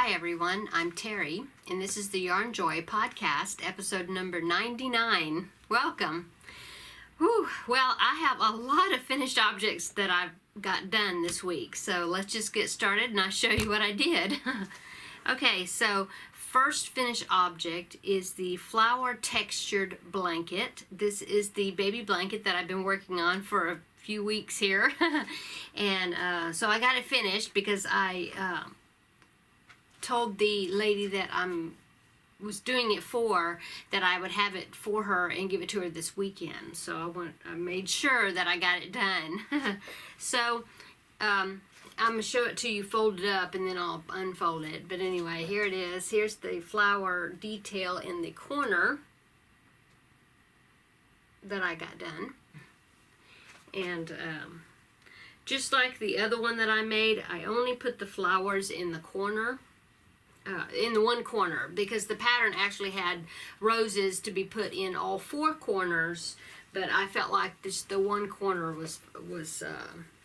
Hi everyone, I'm Terry, and this is the Yarnjoy podcast, episode number 99. Welcome. Whew. Well, I have a lot of finished objects that I've got done this week, so let's just get started and I'll show you what I did. Okay, so first finished object is the flower textured blanket. This is the baby blanket that I've been working on for a few weeks here. And so I got it finished because I told the lady that was doing it for that I would have it for her and give it to her this weekend. So I made sure that I got it done. So I'm gonna show it to you folded up and then I'll unfold it. But anyway, here it is. Here's the flower detail in the corner that I got done. And just like the other one that I made, I only put the flowers in the corner. In the one corner, because the pattern actually had roses to be put in all four corners, but I felt like the one corner was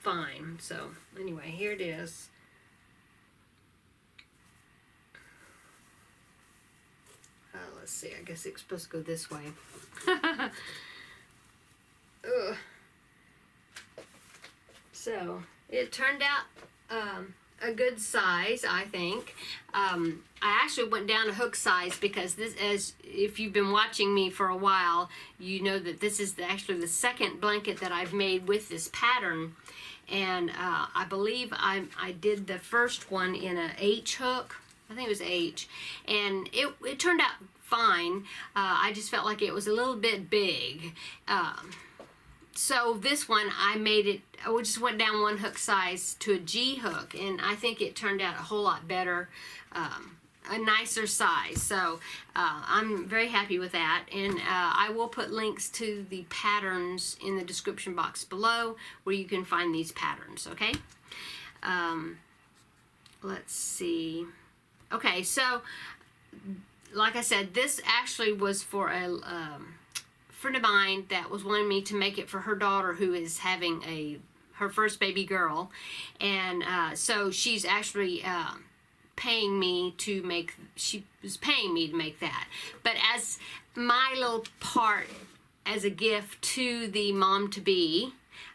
fine. So anyway, here it is. Let's see, I guess it's supposed to go this way. Ugh. So it turned out a good size, I think. I actually went down a hook size because this, as if you've been watching me for a while, you know that this is actually the second blanket that I've made with this pattern. And I believe I did the first one in a H hook. I think it was H. And it turned out fine. I just felt like it was a little bit big. So this one, I just went down one hook size to a G hook, and I think it turned out a whole lot better, a nicer size. So I'm very happy with that, and I will put links to the patterns in the description box below where you can find these patterns, okay? Let's see. Okay, so like I said, this actually was for a friend of mine that was wanting me to make it for her daughter who is having her first baby girl, and so she's actually paying me to make that. But as my little part as a gift to the mom-to-be,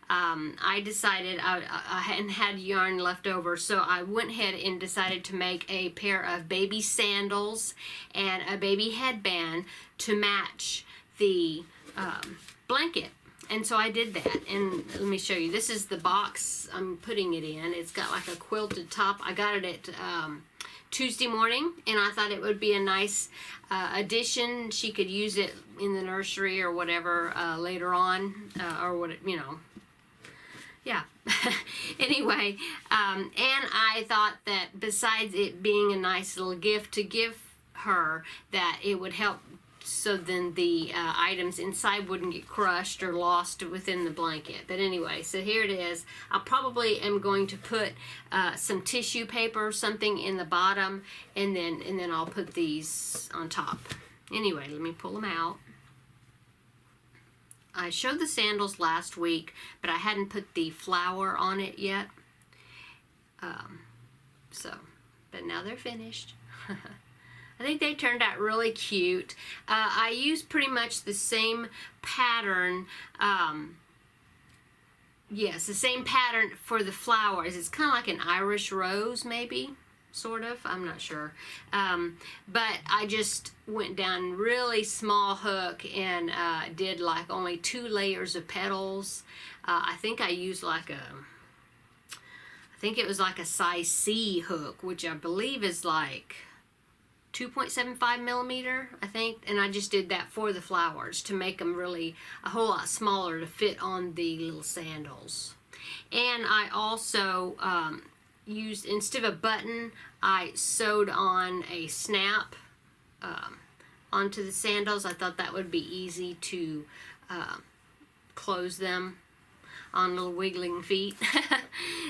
I decided I hadn't had yarn left over, so I went ahead and decided to make a pair of baby sandals and a baby headband to match the blanket. And so I did that, and let me show you. This is the box I'm putting it in. It's got like a quilted top. I got it at Tuesday morning, and I thought it would be a nice addition. She could use it in the nursery or whatever later on, or what, you know. Yeah. Anyway, and I thought that besides it being a nice little gift to give her, that it would help so then the items inside wouldn't get crushed or lost within the blanket. But anyway, so here it is. I probably am going to put some tissue paper or something in the bottom, and then I'll put these on top. Anyway, let me pull them out. I showed the sandals last week, but I hadn't put the flower on it yet. But now they're finished. I think they turned out really cute. I used pretty much the same pattern. Yes, the same pattern for the flowers. It's kind of like an Irish rose, maybe, sort of. I'm not sure. But I just went down really small hook and did like only 2 layers of petals. I think I used like I think it was like a size C hook, which I believe is like 2.75 millimeter, I think, and I just did that for the flowers to make them really a whole lot smaller to fit on the little sandals. And I also used, instead of a button, I sewed on a snap onto the sandals. I thought that would be easy to close them on little wiggling feet.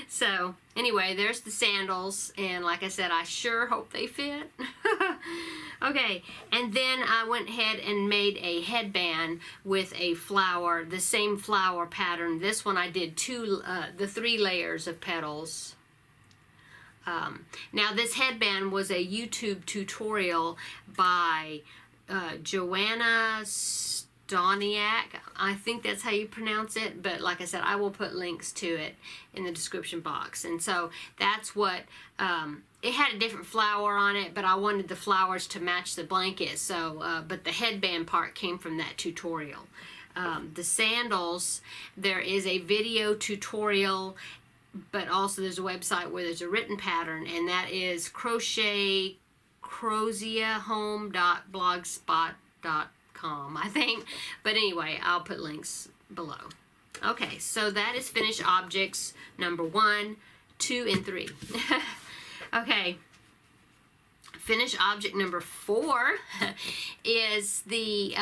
So anyway, there's the sandals, and like I said, I sure hope they fit. Okay, and then I went ahead and made a headband with a flower, the same flower pattern. This one I did the 3 layers of petals. Now this headband was a YouTube tutorial by Joanna Stoniak. I think that's how you pronounce it, but like I said, I will put links to it in the description box. And so that's what, it had a different flower on it, but I wanted the flowers to match the blanket, so, but the headband part came from that tutorial. The sandals, there is a video tutorial, but also there's a website where there's a written pattern, and that is croziahome.blogspot.com, I think. But anyway, I'll put links below. Okay, so that is finished objects number 1, 2, and 3. Okay, finished object number 4 is the,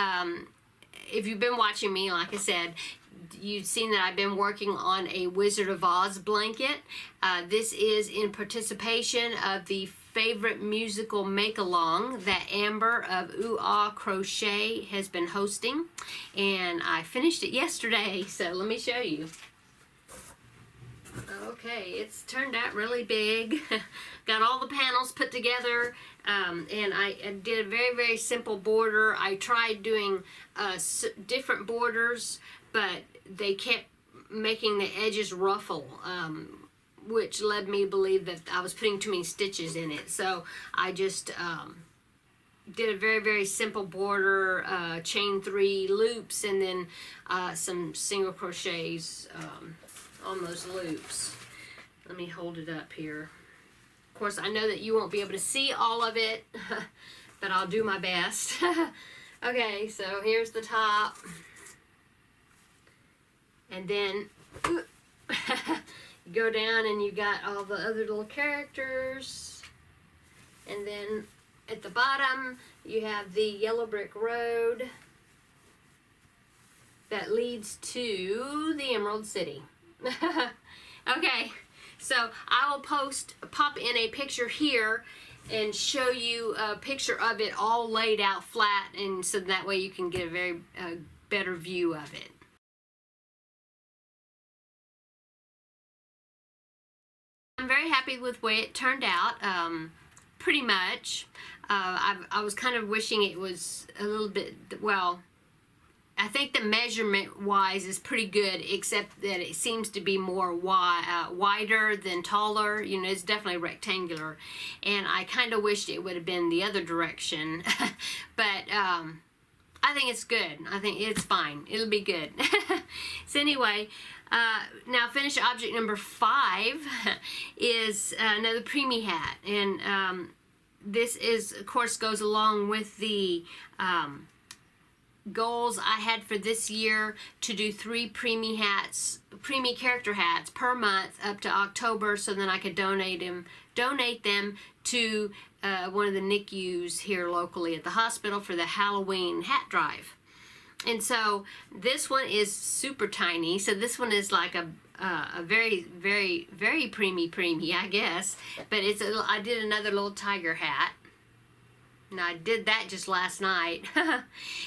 if you've been watching me, like I said, you've seen that I've been working on a Wizard of Oz blanket. This is in participation of the favorite musical make-along that Amber of Ooh Ah Crochet has been hosting. And I finished it yesterday, so let me show you. Okay, it's turned out really big. Got all the panels put together, and I did a very, very simple border. I tried doing different borders, but they kept making the edges ruffle, which led me to believe that I was putting too many stitches in it. So I just did a very, very simple border, chain 3 loops, and then some single crochets on those loops. Let me hold it up here. Of course, I know that you won't be able to see all of it, but I'll do my best. Okay, so here's the top. And then you go down and you got all the other little characters. And then at the bottom, you have the yellow brick road that leads to the Emerald City. Okay, so I will pop in a picture here and show you a picture of it all laid out flat, and so that way you can get a very better view of it. I'm very happy with the way it turned out, pretty much. I was kind of wishing it was a little bit, well, I think the measurement wise is pretty good, except that it seems to be more wider than taller. You know, it's definitely rectangular, and I kind of wished it would have been the other direction. But I think it's good. I think it's fine. It'll be good. So anyway, now finished object number 5 is another Preemie hat, and this is, of course, goes along with the goals I had for this year to do 3 Preemie hats, Preemie character hats per month up to October, so then I could donate them to one of the NICUs here locally at the hospital for the Halloween hat drive. And so this one is super tiny, so this one is like a very, very, very preemie, I guess, but it's I did another little tiger hat. Now I did that just last night.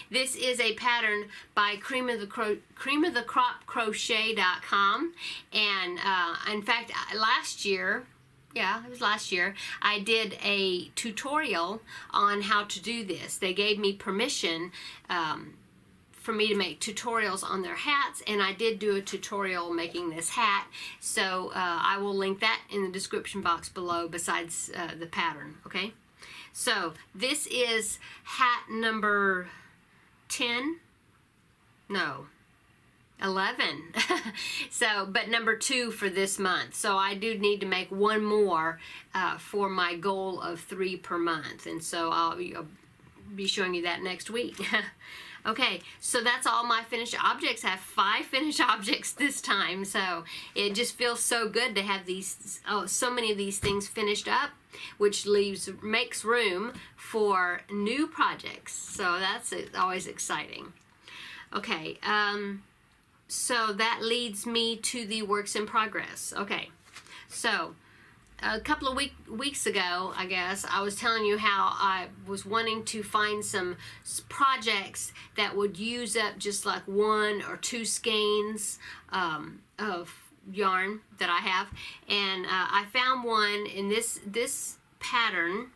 This is a pattern by creamofthecropcrochet.com, and in fact last year, yeah, it was last year, I did a tutorial on how to do this. They gave me permission for me to make tutorials on their hats, and I did do a tutorial making this hat, so I will link that in the description box below besides the pattern, okay? So this is hat number 10, no, 11. So, but number 2 for this month. So I do need to make one more for my goal of 3 per month, and so I'll be showing you that next week. Okay, so that's all my finished objects. I have 5 finished objects this time, so it just feels so good to have these, so many of these things finished up, which makes room for new projects. So that's always exciting. Okay, so that leads me to the works in progress. Okay, so a couple of weeks ago, I guess, I was telling you how I was wanting to find some projects that would use up just like 1 or 2 skeins of yarn that I have, and I found one in this pattern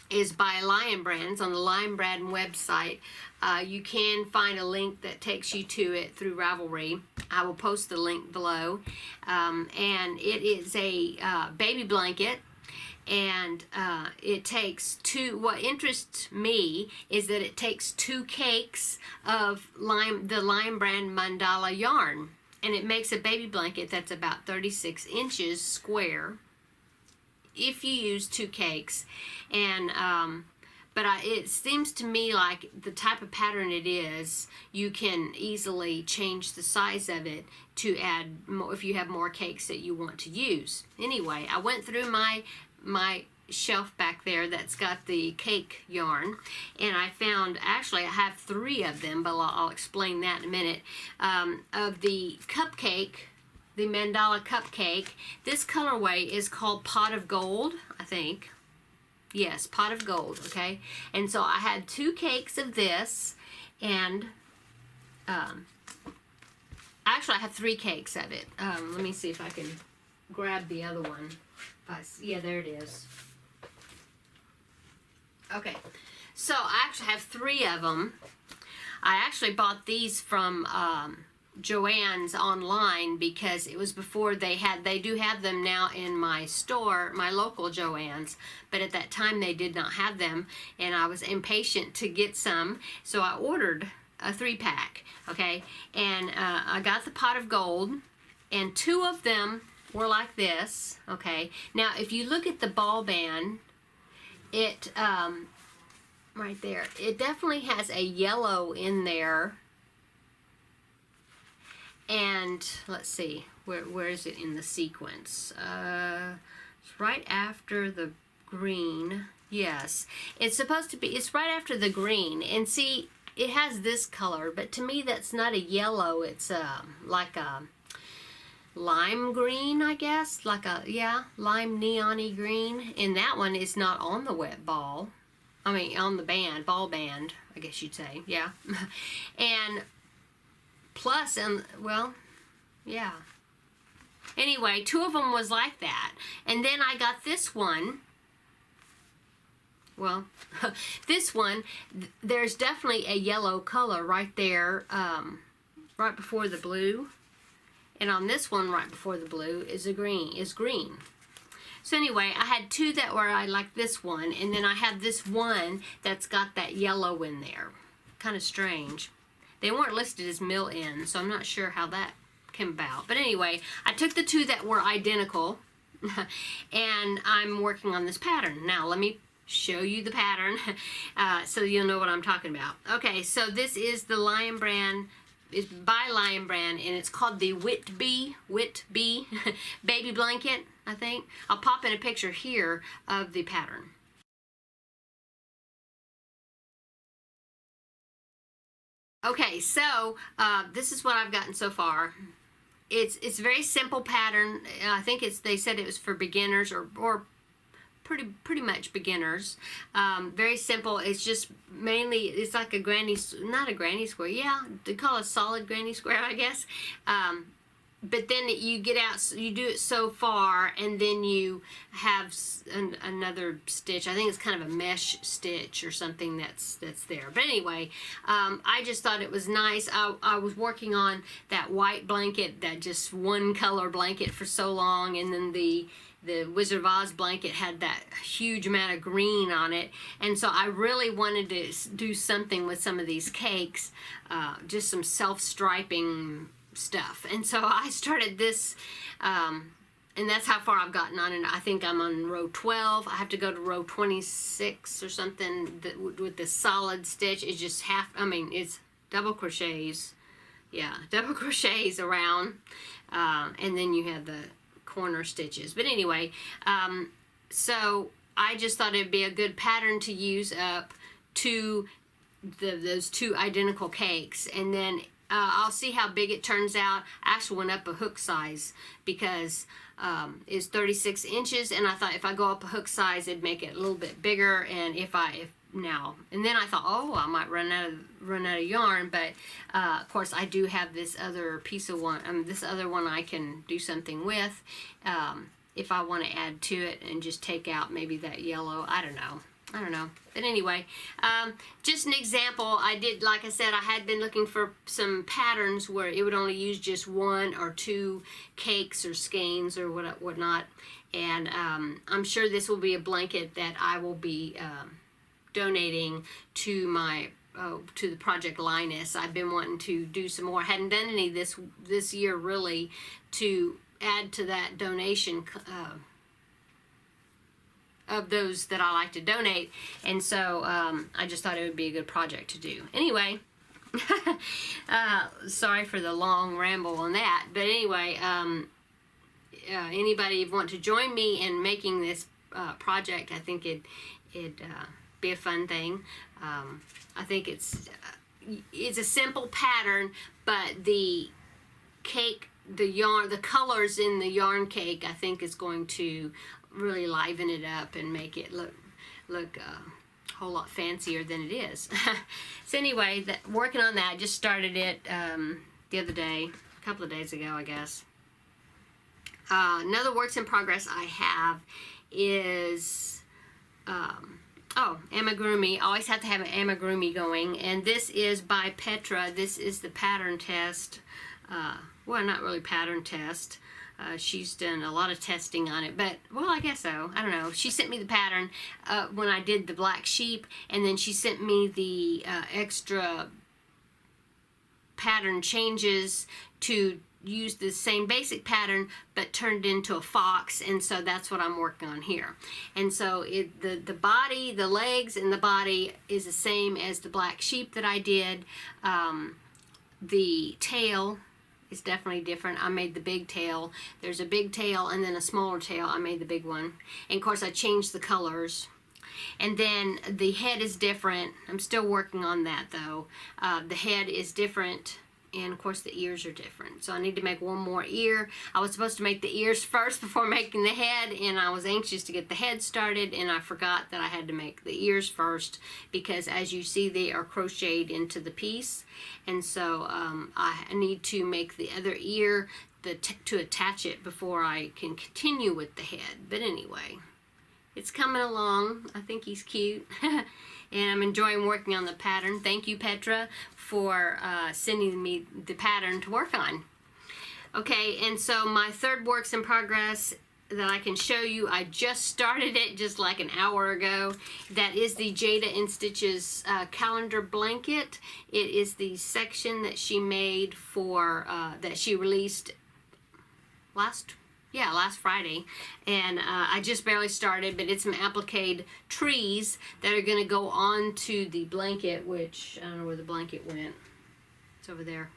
is by Lion Brands on the Lion Brand website. You can find a link that takes you to it through Ravelry. I will post the link below. And it is a baby blanket, and it takes two. What interests me is that it takes 2 cakes of the Lion Brand mandala yarn, and it makes a baby blanket that's about 36 inches square if you use 2 cakes. And but it seems to me like the type of pattern it is, you can easily change the size of it to add more if you have more cakes that you want to use. Anyway, I went through my shelf back there that's got the cake yarn, and I found, actually I have 3 of them, but I'll explain that in a minute, of the cupcake, the mandala cupcake. This colorway is called Pot of Gold, I think. Yes, Pot of Gold, okay? And so I had 2 cakes of this, and actually I have 3 cakes of it. Let me see if I can grab the other one. Yeah, there it is. Okay, so I actually have 3 of them. I actually bought these from Joann's online because it was before they do have them now in my store, my local Joann's, but at that time they did not have them, and I was impatient to get some, so I ordered a 3-pack, okay? And I got the Pot of Gold, and 2 of them were like this, okay? Now if you look at the ball band, it right there, it definitely has a yellow in there. And let's see, where is it in the sequence? It's right after the green. Yes, it's supposed to be, it's right after the green. And see, it has this color, but to me that's not a yellow. It's like a lime green, I guess, like a, yeah, lime neon-y green. And that one is not on the wet ball. I mean, on the band, ball band, I guess you'd say, yeah. And plus, and well, yeah. Anyway, 2 of them was like that. And then I got this one. Well, this one, there's definitely a yellow color right there, right before the blue. And on this one, right before the blue, is green. So anyway, I had 2 that were I like this one, and then I have this one that's got that yellow in there. Kind of strange. They weren't listed as mill-in, so I'm not sure how that came about. But anyway, I took the 2 that were identical, and I'm working on this pattern. Now, let me show you the pattern so you'll know what I'm talking about. Okay, so this is the Lion Brand, it's by Lion Brand, and it's called the Whitbee baby blanket, I think. I'll pop in a picture here of the pattern. Okay, so this is what I've gotten so far. It's a very simple pattern. I think they said it was for beginners or pretty much beginners. Very simple. It's just mainly, it's like a not a granny square. Yeah, they call it a solid granny square, I guess. But then you get out, you do it so far, and then you have another stitch. I think it's kind of a mesh stitch or something that's there. But anyway, I just thought it was nice. I was working on that white blanket, that just one color blanket for so long, and then the Wizard of Oz blanket had that huge amount of green on it, and so I really wanted to do something with some of these cakes, just some self-striping stuff. And so I started this, and that's how far I've gotten on it. I think I'm on row 12. I have to go to row 26 or something with the solid stitch. It's just it's double crochets. Yeah, double crochets around, and then you have the corner stitches. But anyway, so I just thought it'd be a good pattern to use up to those 2 identical cakes. And then I'll see how big it turns out. I actually went up a hook size because it's 36 inches, and I thought if I go up a hook size, it'd make it a little bit bigger. And and then I thought, oh, I might run out of yarn, but of course I do have this other piece of one. This other one I can do something with if I want to add to it and just take out maybe that yellow. I don't know. But anyway, just an example. I did, like I said, I had been looking for some patterns where it would only use just 1 or 2 cakes or skeins or whatnot. And I'm sure this will be a blanket that I will be donating to my to the Project Linus. I've been wanting to do some more. I hadn't done any this year really to add to that donation of those that I like to donate, and so I just thought it would be a good project to do. Anyway, sorry for the long ramble on that, but anyway, anybody want to join me in making this project, I think it'd be a fun thing. I think it's a simple pattern, but the cake, the yarn, the colors in the yarn cake, I think is going to really liven it up and make it look a whole lot fancier than it is. So anyway, working on that, just started it the other day, a couple of days ago, I guess. Another works in progress I have is amigurumi. I always have to have an amigurumi going, and this is by Petra. This is the pattern test. Well, not really pattern test. She's done a lot of testing on it, but, well, I guess so. I don't know. She sent me the pattern when I did the black sheep, and then she sent me the extra pattern changes to use the same basic pattern, but turned into a fox, and so that's what I'm working on here. And so the body, the legs and the body is the same as the black sheep that I did. The tail is definitely different. I made the big tail. There's a big tail and then a smaller tail. I made the big one. And of course I changed the colors. And then the head is different. I'm still working on that though. The head is different, and of course the ears are different. So I need to make one more ear. I was supposed to make the ears first before making the head, and I was anxious to get the head started, and I forgot that I had to make the ears first because, as you see, they are crocheted into the piece. And so I need to make the other ear to attach it before I can continue with the head. But anyway, it's coming along. I think he's cute. And I'm enjoying working on the pattern. Thank you, Petra, for sending me the pattern to work on. Okay, and so my third works in progress that I can show you, I just started it just like an hour ago. That is the Jada in Stitches calendar blanket. It is the section that she made for, that she released last Friday, and I just barely started, but it's some appliqued trees that are going to go on to the blanket, which I don't know where the blanket went. It's over there.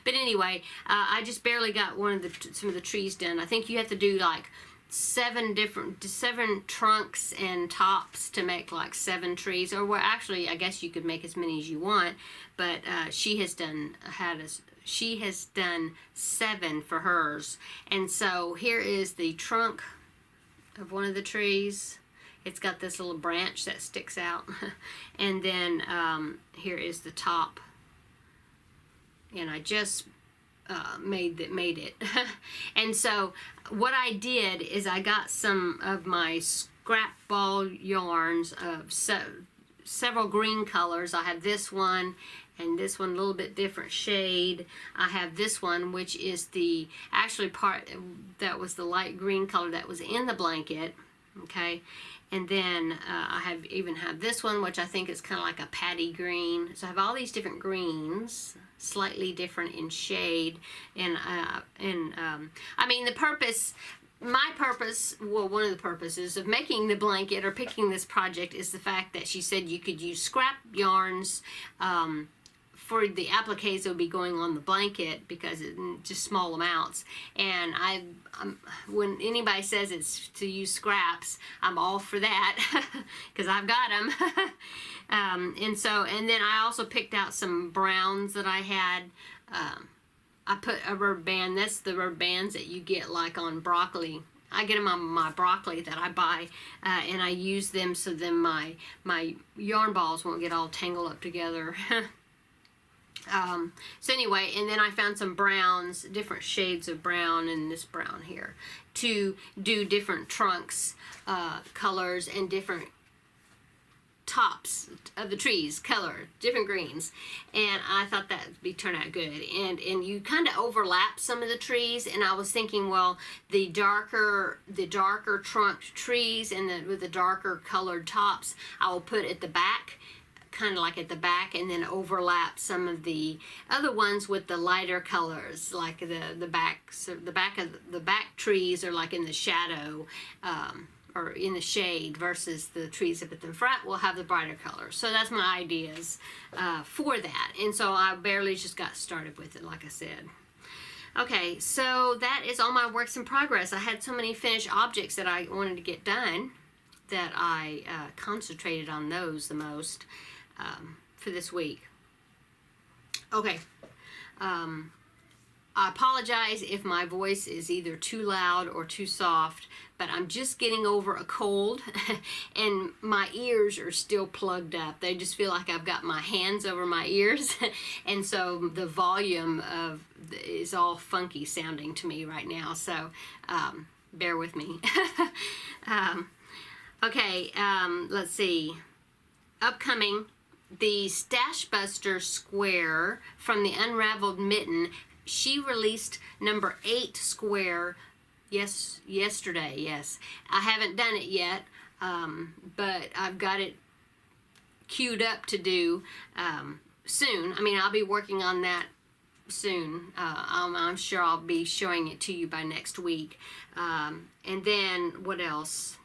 But anyway, I just barely got some of the trees done. I think you have to do like 7 trunks and tops to make like 7 trees, or well, actually I guess you could make as many as you want, but she has done 7 for hers. And so here is the trunk of one of the trees. It's got this little branch that sticks out. And then here is the top. And I just made it. And so what I did is I got some of my scrap ball yarns of several green colors. I have this one and this one, a little bit different shade. I have this one, which is the actually part that was the light green color that was in the blanket. Okay, and then I even have this one, which I think is kind of like a patty green. So I have all these different greens, slightly different in shade, and I mean my purpose, well, one of the purposes of making the blanket or picking this project is the fact that she said you could use scrap yarns for the appliques that would be going on the blanket, because it's just small amounts. And when anybody says it's to use scraps, I'm all for that because I've got them. And then I also picked out some browns that I had I put a rubber band. That's the rubber bands that you get like on broccoli. I get them on my broccoli that I buy, and I use them so then my yarn balls won't get all tangled up together. So anyway, and then I found some browns, different shades of brown, and this brown here, to do different trunks, colors, and different tops of the trees, color, different greens, and I thought that would turn out good. And you kind of overlap some of the trees, and I was thinking, well, the darker trunked trees and with the darker colored tops, I will put at the back, kind of like at the back, and then overlap some of the other ones with the lighter colors, like the back. So the back trees are like in the shadow, or in the shade, versus the trees up at the front will have the brighter colors. So that's my ideas for that. And so I barely just got started with it, like I said. Okay, so that is all my works in progress. I had so many finished objects that I wanted to get done that I concentrated on those the most for this week. Okay. I apologize if my voice is either too loud or too soft, but I'm just getting over a cold and my ears are still plugged up. They just feel like I've got my hands over my ears, and so the volume is all funky sounding to me right now, so bear with me. Okay, let's see. Upcoming, the Stash Buster square from the Unraveled Mitten. She released number 8 square yesterday. Yes, I haven't done it yet, but I've got it queued up to do soon. I mean, I'll be working on that soon. I'm sure I'll be showing it to you by next week. And then what else?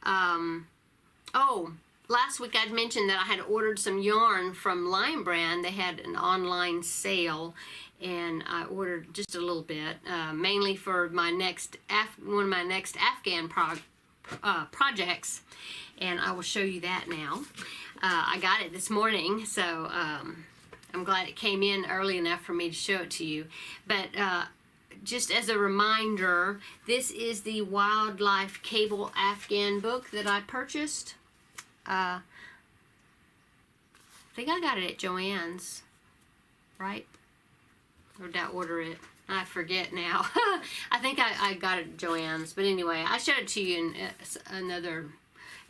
Oh, last week I'd mentioned that I had ordered some yarn from Lion Brand. They had an online sale, and I ordered just a little bit, mainly for my next one of my next Afghan projects, and I will show you that now. I got it this morning, so I'm glad it came in early enough for me to show it to you. But just as a reminder, this is the Wildlife Cable Afghan book that I purchased. I think I got it at Joann's, right? Or did I order it? I forget now. I think I got it at Joann's, but anyway, I showed it to you in another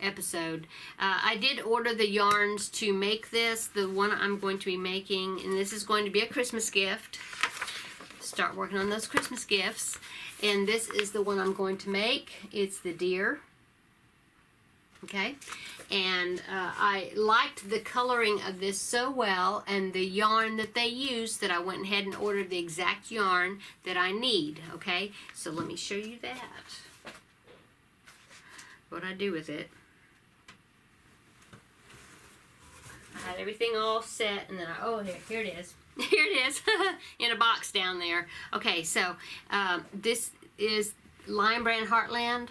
episode. I did order the yarns to make this, the one I'm going to be making, and this is going to be a Christmas gift. Start working on those Christmas gifts. And this is the one I'm going to make. It's the deer. Okay, and I liked the coloring of this so well, and the yarn that they used, that I went ahead and ordered the exact yarn that I need. Okay, so let me show you that, what I do with it. I had everything all set, and then here it is. Here it is, in a box down there. Okay, so this is Lion Brand Heartland,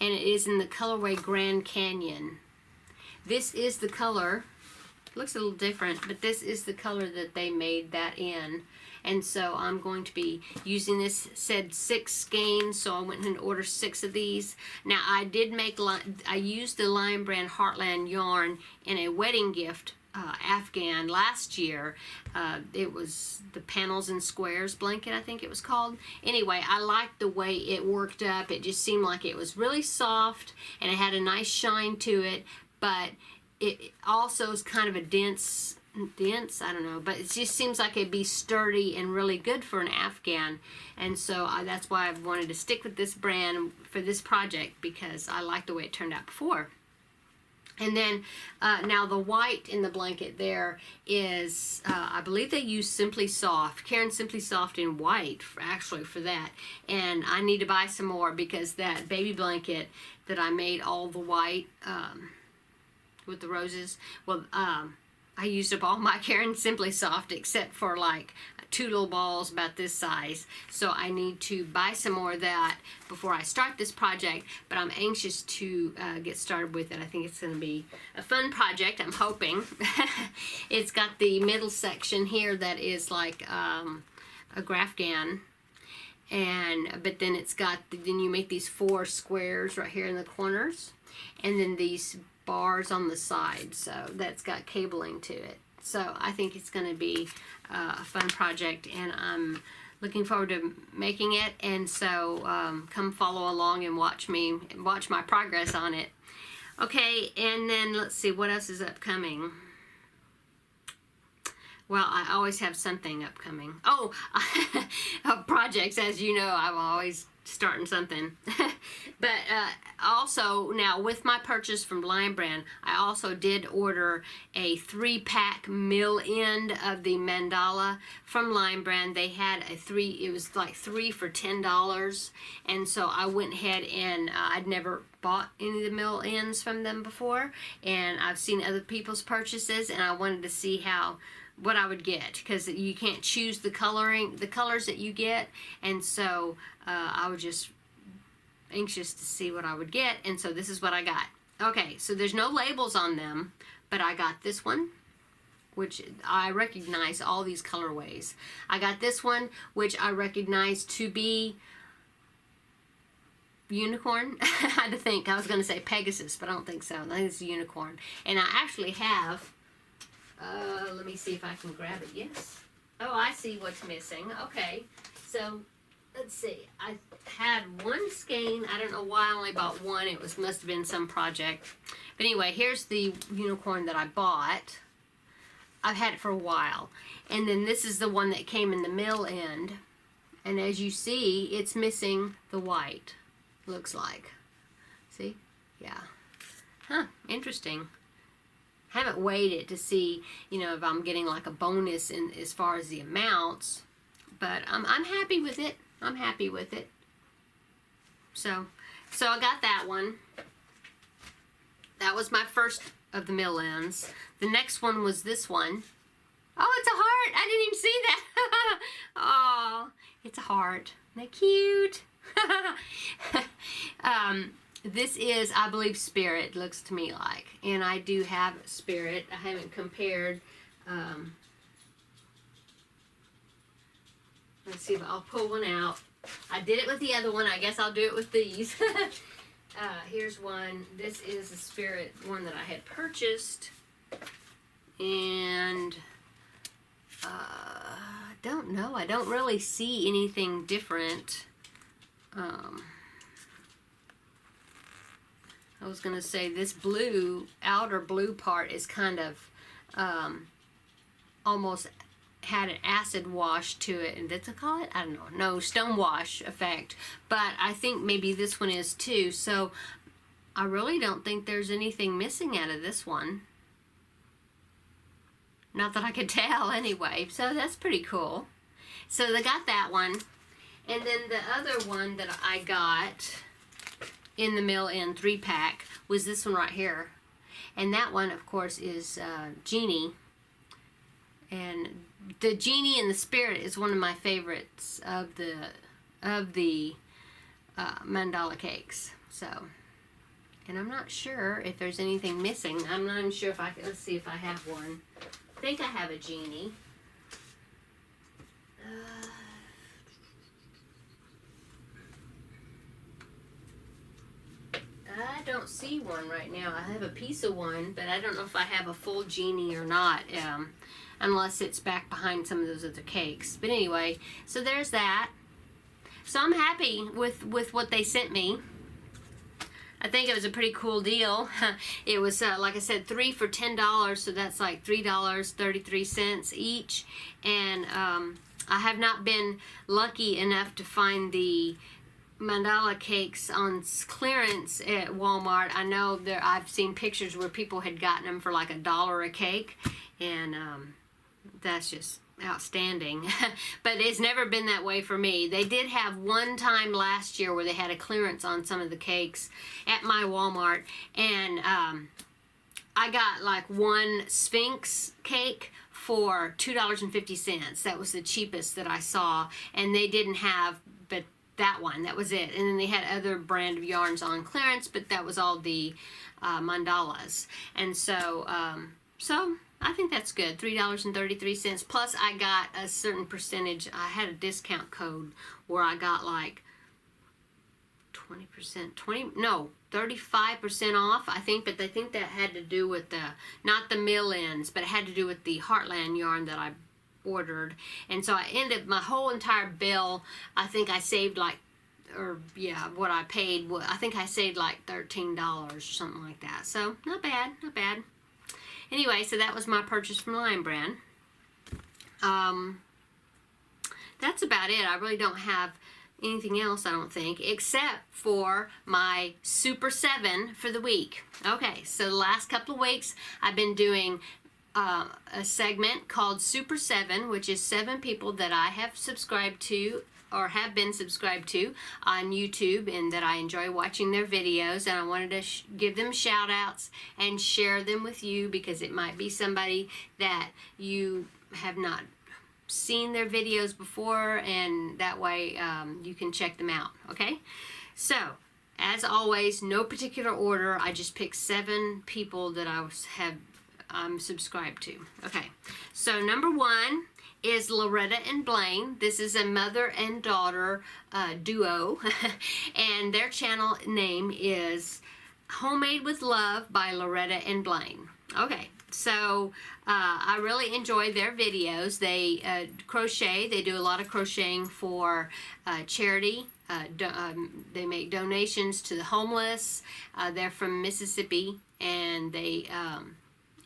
and it is in the colorway Grand Canyon. This is the color. It looks a little different, but this is the color that they made that in. And so I'm going to be using this, said 6 skeins, so I went and ordered 6 of these. Now I used the Lion Brand Heartland yarn in a wedding gift Afghan last year. It was the Panels and Squares blanket, I think it was called. Anyway, I liked the way it worked up. It just seemed like it was really soft, and it had a nice shine to it, but it also is kind of a dense, I don't know, but it just seems like it'd be sturdy and really good for an Afghan. And so that's why I've wanted to stick with this brand for this project, because I like the way it turned out before. And then now the white in the blanket there is, I believe they use Simply Soft, Karen Simply Soft in white, actually, for that. And I need to buy some more, because that baby blanket that I made all the white with the roses, well, I used up all my Karen Simply Soft except for like two little balls about this size. So I need to buy some more of that before I start this project, but I'm anxious to get started with it. I think it's going to be a fun project, I'm hoping. It's got the middle section here that is like a grafgan, but then it's got, then you make these 4 squares right here in the corners, and then these bars on the side, so that's got cabling to it. So I think it's going to be a fun project, and I'm looking forward to making it. And so come follow along and watch my progress on it. Okay, and then let's see what else is upcoming. Well, I always have something upcoming. Oh, projects, as you know, I'm always starting something. But also, now with my purchase from Lion Brand, I also did order a 3-pack mill end of the mandala from Lion Brand. They had it was like 3 for $10. And so I went ahead and I'd never bought any of the mill ends from them before. And I've seen other people's purchases, and I wanted to see what I would get, because you can't choose the colors that you get, and so I was just anxious to see what I would get, and so this is what I got. Okay, so there's no labels on them, but I got this one, which I recognize all these colorways. I got this one, which I recognize to be unicorn. I had to think. I was going to say Pegasus, but I don't think so. I think it's a unicorn, and I actually have. Let me see if I can grab it. Yes. Oh, I see what's missing. Okay. So, let's see. I had one skein. I don't know why I only bought one. It must have been some project. But anyway, here's the unicorn that I bought. I've had it for a while. And then this is the one that came in the mill end. And as you see, it's missing the white. Looks like. See? Yeah. Huh. Interesting. Haven't weighed it to see, if I'm getting like a bonus in as far as the amounts, but I'm happy with it. I'm happy with it. So I got that one. That was my first of the mill ends. The next one was this one. Oh, it's a heart. I didn't even see that. Oh, it's a heart. Isn't that cute? This is, I believe, Spirit, looks to me like. And I do have Spirit. I haven't compared. Let's see if I'll pull one out. I did it with the other one. I guess I'll do it with these. Here's one. This is the Spirit one that I had purchased. And I don't know. I don't really see anything different. I was going to say this outer blue part is kind of almost had an acid wash to it. And that's what I call it? I don't know. No, stone wash effect. But I think maybe this one is too. So I really don't think there's anything missing out of this one. Not that I could tell anyway. So that's pretty cool. So they got that one. And then the other one that I got in the mill end 3-pack was this one right here, and that one of course is Genie, and the Genie and the Spirit is one of my favorites of the mandala cakes. So, and I'm not sure if there's anything missing. I'm not even sure if I can. Let's see if I have one. I think I have a Genie. I don't see one right now. I have a piece of one, but I don't know if I have a full Genie or not, unless it's back behind some of those other cakes. But anyway, so there's that. So I'm happy with what they sent me. I think it was a pretty cool deal. It was, like I said, 3 for $10, so that's like $3.33 each. And I have not been lucky enough to find the mandala cakes on clearance at Walmart. I know I've seen pictures where people had gotten them for like $1 a cake, and that's just outstanding. But it's never been that way for me. They did have one time last year where they had a clearance on some of the cakes at my Walmart, and I got like one Sphinx cake for $2.50. That was the cheapest that I saw, and they didn't have but that one. That was it. And then they had other brand of yarns on clearance, but that was all the mandalas. And so so I think that's good. $3.33. Plus I got a certain percentage. I had a discount code where I got like 35% off, I think, but I think that had to do with not the mill ends, but it had to do with the Heartland yarn that I ordered. And so I ended my whole entire bill, I think I saved like, what I paid, I think I saved like $13 or something like that. So not bad, not bad. Anyway, so that was my purchase from Lion Brand. That's about it. I really don't have anything else, I don't think, except for my Super 7 for the week. Okay, so the last couple of weeks I've been doing a segment called Super 7, which is 7 people that I have subscribed to or have been subscribed to on YouTube and that I enjoy watching their videos, and I wanted to give them shout outs and share them with you because it might be somebody that you have not seen their videos before, and that way you can check them out. Okay, so as always, no particular order. I just picked 7 people that I'm subscribed to. Okay, so number 1 is Loretta and Blaine. This is a mother and daughter duo, and their channel name is Homemade with Love by Loretta and Blaine. Okay, so I really enjoy their videos. They crochet. They do a lot of crocheting for charity. They make donations to the homeless. They're from Mississippi, and they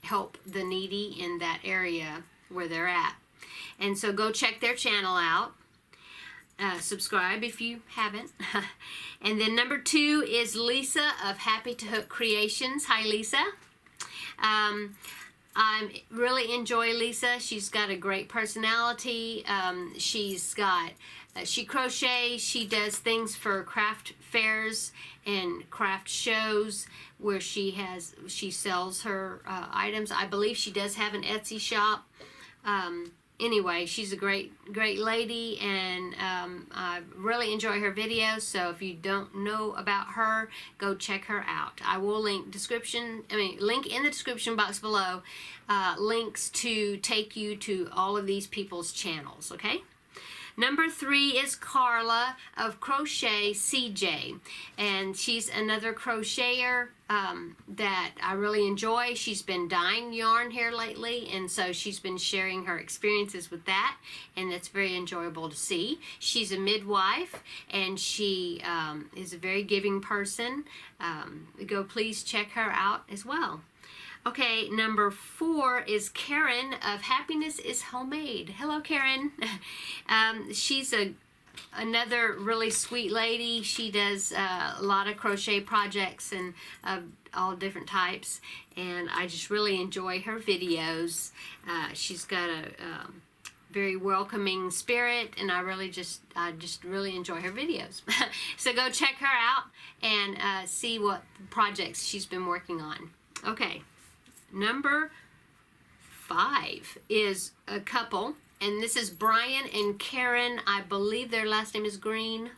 help the needy in that area where they're at. And so go check their channel out. Subscribe if you haven't. And then number 2 is Lisa of Happy to Hook Creations. Hi, Lisa. I really enjoy Lisa. She's got a great personality. She crochets. She does things for craft fairs and craft shows where she sells her items. I believe she does have an Etsy shop. Anyway, she's a great lady, and I really enjoy her videos. So if you don't know about her, go check her out. I will link in the description box below links to take you to all of these people's channels. Okay. Number 3 is Carla of Crochet CJ, and she's another crocheter that I really enjoy. She's been dyeing yarn here lately, and so she's been sharing her experiences with that, and it's very enjoyable to see. She's a midwife, and she is a very giving person. Please check her out as well. Okay, number 4 is Karen of Happiness is Homemade. Hello, Karen. She's another really sweet lady. She does a lot of crochet projects and all different types, and I just really enjoy her videos. She's got a very welcoming spirit, and I just really enjoy her videos. So go check her out and see what projects she's been working on. Okay. Number 5 is a couple, and this is Brian and Karen. I believe their last name is Green.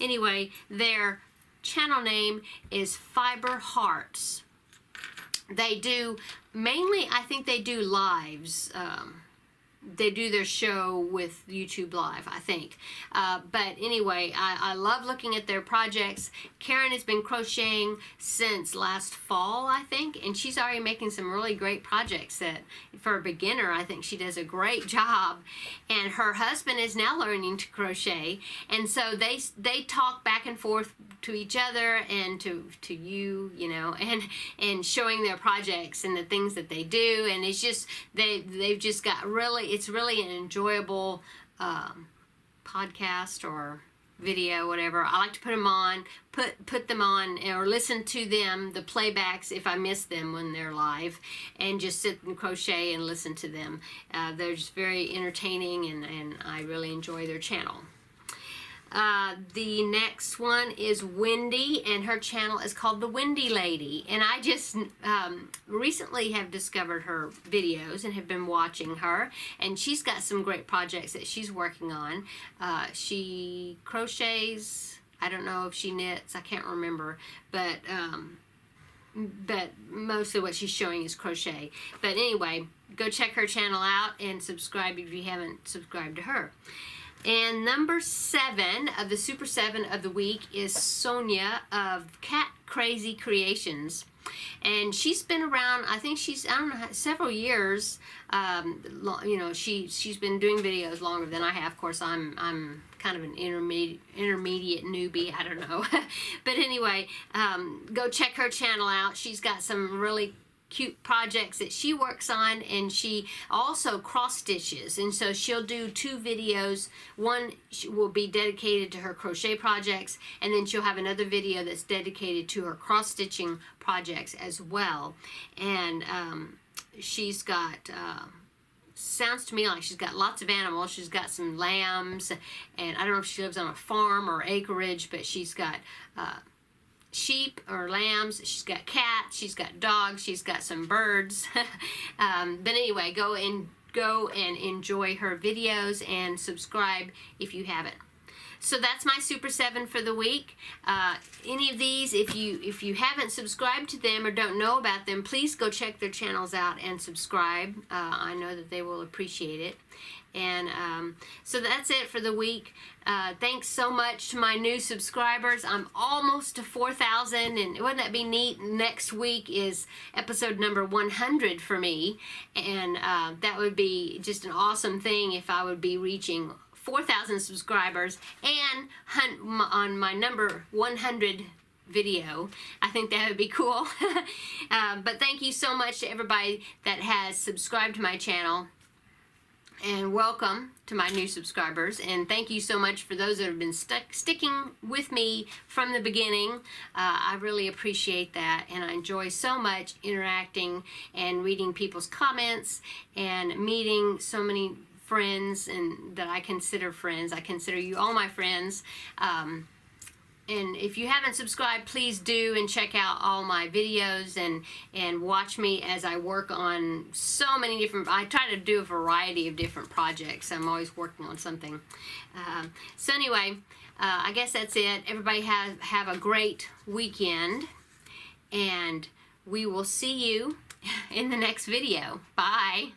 Anyway, their channel name is Fiber Hearts. They do, mainly I think they do lives. They do their show with YouTube Live, I think. But anyway, I love looking at their projects. Karen has been crocheting since last fall, I think, and she's already making some really great projects that, for a beginner, I think she does a great job. And her husband is now learning to crochet, and so they talk back and forth to each other and to you, and showing their projects and the things that they do, and it's just they've just got it's really an enjoyable podcast or video, whatever. I like to put them on, put them on, or listen to them, the playbacks, if I miss them when they're live, and just sit and crochet and listen to them. They're just very entertaining, and I really enjoy their channel. The next one is Wendy, and her channel is called The Wendy Lady. And I just recently have discovered her videos and have been watching her. And she's got some great projects that she's working on. She crochets. I don't know if she knits. I can't remember. But mostly what she's showing is crochet. But anyway, go check her channel out and subscribe if you haven't subscribed to her. And number 7 of the Super 7 of the week is Sonia of Cat Crazy Creations. And she's been around, I think she's, I don't know, several years. You know, she's been doing videos longer than I have. Of course, I'm kind of an intermediate newbie. I don't know. But anyway, go check her channel out. She's got some really cute projects that she works on, and she also cross stitches, and so she'll do 2 videos. One will be dedicated to her crochet projects, and then she'll have another video that's dedicated to her cross stitching projects as well. And she's got sounds to me like she's got lots of animals. She's got some lambs, and I don't know if she lives on a farm or acreage, but she's got sheep or lambs, she's got cats, she's got dogs, she's got some birds. But anyway, go and enjoy her videos and subscribe if you haven't. So that's my Super 7 for the week. Any of these, if you haven't subscribed to them or don't know about them, please go check their channels out and subscribe. I know that they will appreciate it. And so that's it for the week. Thanks so much to my new subscribers. I'm almost to 4,000, and wouldn't that be neat? Next week is episode number 100 for me, and that would be just an awesome thing if I would be reaching 4,000 subscribers and on my number 100 video. I think that would be cool. But thank you so much to everybody that has subscribed to my channel. And welcome to my new subscribers, and thank you so much for those that have been sticking with me from the beginning. I really appreciate that, and I enjoy so much interacting and reading people's comments and meeting so many friends and that I consider friends. I consider you all my friends. And if you haven't subscribed, please do, and check out all my videos and watch me as I work on so many different, I try to do a variety of different projects. I'm always working on something. So anyway, I guess that's it. Everybody have a great weekend, and we will see you in the next video. Bye.